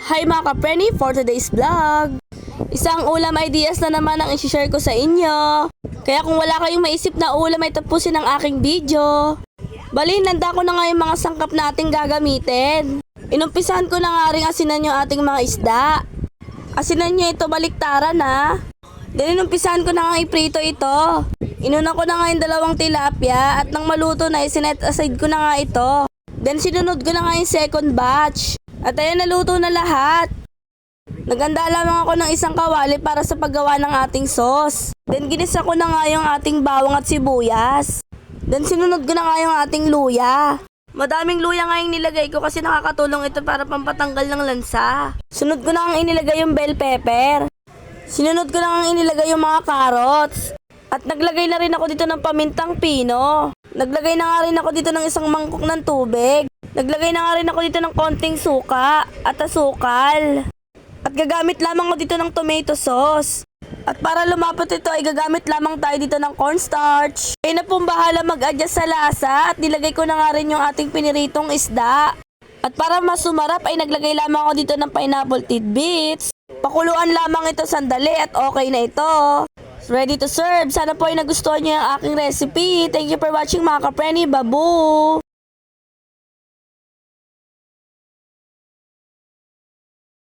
Hi mga kapreni, for today's vlog. Isang ulam ideas na naman ang isi-share ko sa inyo. Kaya kung wala kayong maisip na ulam ay tapusin ang aking video. Bali, nanda ko na nga yung mga sangkap na ating gagamitin. Inumpisahan ko na nga rin asinan yung ating mga isda. Asinan nyo ito baliktaran ha. Then inumpisahan ko na nga iprito ito. Inuna ko na nga yung dalawang tilapia at nang maluto na isinet aside ko na nga ito. Then sinunod ko na nga yung second batch. At ayan, naluto na lahat. Naganda lamang ako ng isang kawali para sa paggawa ng ating sauce. Then ginisa ko na nga yung ating bawang at sibuyas. Then sinunod ko na nga yung ating luya. Madaming luya nga yung nilagay ko kasi nakakatulong ito para pampatanggal ng lansa. Sunod ko na nga inilagay yung bell pepper. Sinunod ko na nga inilagay yung mga carrots. At naglagay na rin ako dito ng pamintang pino. Naglagay na nga rin ako dito ng isang mangkok ng tubig. Naglagay na nga rin ako dito ng konting suka at asukal. At gagamit lamang ako dito ng tomato sauce. At para lumapot ito ay gagamit lamang tayo dito ng cornstarch. Kayo na pong bahala mag-adjust sa lasa at nilagay ko na nga rin yung ating piniritong isda. At para mas sumarap ay naglagay lamang ako dito ng pineapple tidbits. Pakuluan lamang ito sandali at okay na ito. Ready to serve. Sana po ay nagustuhan niyo yung aking recipe. Thank you for watching mga kapreni. Babu!